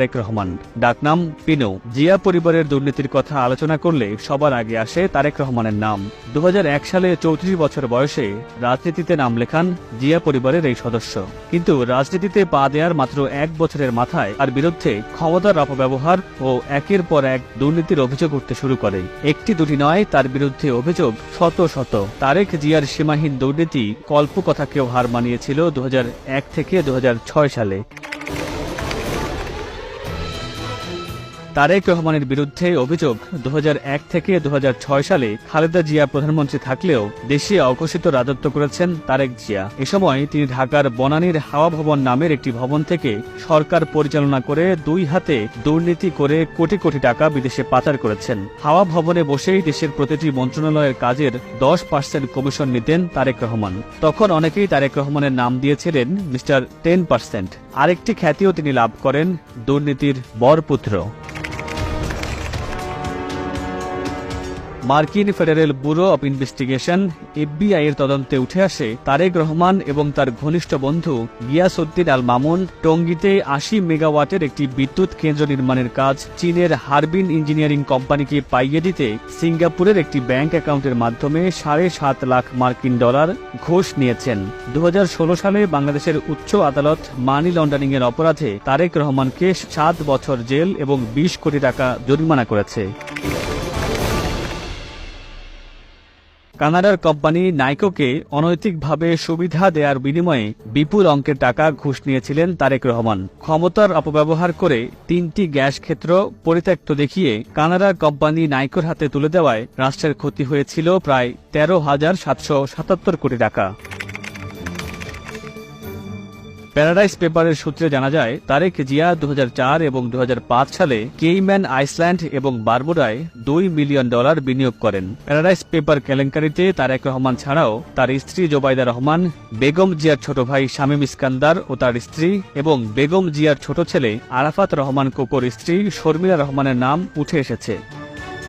তারেক রহমান, ডাকনাম পিনু। জিয়া পরিবারের দুর্নীতির কথা আলোচনা করলে সবার আগে আসে তারেক রহমানের নাম। 2001 সালে 34 বছর বয়সে রাজনীতিতে নাম লেখান জিয়া পরিবারের এই সদস্য। কিন্তু রাজনীতিতে পা দেওয়ার মাত্র 1 বছরের মাথায় তার বিরুদ্ধে ক্ষমতার অপব্যবহার ও একের পর এক দুর্নীতির অভিযোগ উঠতে শুরু করে। একটি দুটি নয়, তার বিরুদ্ধে অভিযোগ শত শত। তারেক জিয়ার সীমাহীন দুর্নীতি কল্পকথাকেও হার মানিয়েছিল 2001 থেকে 2006 সালে। তারেক রহমানের বিরুদ্ধে অভিযোগ 2001 থেকে 2006 সালে খালেদা জিয়া প্রধানমন্ত্রী থাকলেও দেশে অঘোষিত রাজত্ব করেছেন তারেক জিয়া। এ সময় তিনি ঢাকার বনানীর হাওয়া ভবন নামের একটি ভবন থেকে সরকার পরিচালনা করে 2 হাতে দুর্নীতি করে কোটি কোটি টাকা বিদেশে পাচার করেছেন। হাওয়া ভবনে বসেই দেশের প্রতিটি মন্ত্রণালয়ের কাজের 10% কমিশন নিতেন তারেক রহমান। তখন অনেকেই তারেক রহমানের নাম দিয়েছিলেন মিস্টার 10%। আরেকটি খ্যাতিও তিনি লাভ করেন, দুর্নীতির বরপুত্র। মার্কিন federal bureau of investigation FBI এর তদন্তে উঠে আসে তারেক রহমান এবং তার ঘনিষ্ঠ বন্ধু গিয়াসউদ্দিন আল মামুন টঙ্গীতে 80 মেগাওয়াটের একটি বিদ্যুৎ কেন্দ্র নির্মাণের কাজ চীনের হারবিন ইঞ্জিনিয়ারিং কোম্পানিকে পাইয়ে দিতে সিঙ্গাপুরের একটি ব্যাংক অ্যাকাউন্টের মাধ্যমে $7.5 লাখ মার্কিন ডলার ঘুষ নিয়েছেন। 2016 সালে বাংলাদেশের উচ্চ আদালত মানি লন্ডারিং এর অপরাধে তারেক রহমানকে 7 বছর জেল এবং 20 কোটি টাকা জরিমানা করেছে। কানাডার কোম্পানি নাইকোকে অনৈতিকভাবে সুবিধা দেওয়ার বিনিময়ে বিপুল অঙ্কের টাকা ঘুষ নিয়েছিলেন তারেক রহমান। ক্ষমতার অপব্যবহার করে 3টি গ্যাস ক্ষেত্র পরিত্যক্ত দেখিয়ে কানাডার কোম্পানি নাইকোর হাতে তুলে দেওয়ায় রাষ্ট্রের ক্ষতি হয়েছিল প্রায় 13,777 কোটি টাকা। প্যারাডাইস পেপারের সূত্রে জানা যায়, তারেক জিয়া 2004 এবং 2005 সালে কেইম্যান আইসল্যান্ড এবং বারমুডায় $2 মিলিয়ন বিনিয়োগ করেন। প্যারাডাইস পেপার কেলেঙ্কারিতে তারেক রহমান ছাড়াও তার স্ত্রী জোবাইদা রহমান, বেগম জিয়ার ছোট ভাই শামীম ইস্কান্দার ও তার স্ত্রী এবং বেগম জিয়ার ছোট ছেলে আরাফাত রহমান কোকোর স্ত্রী শর্মিলা রহমানের নাম উঠে এসেছে।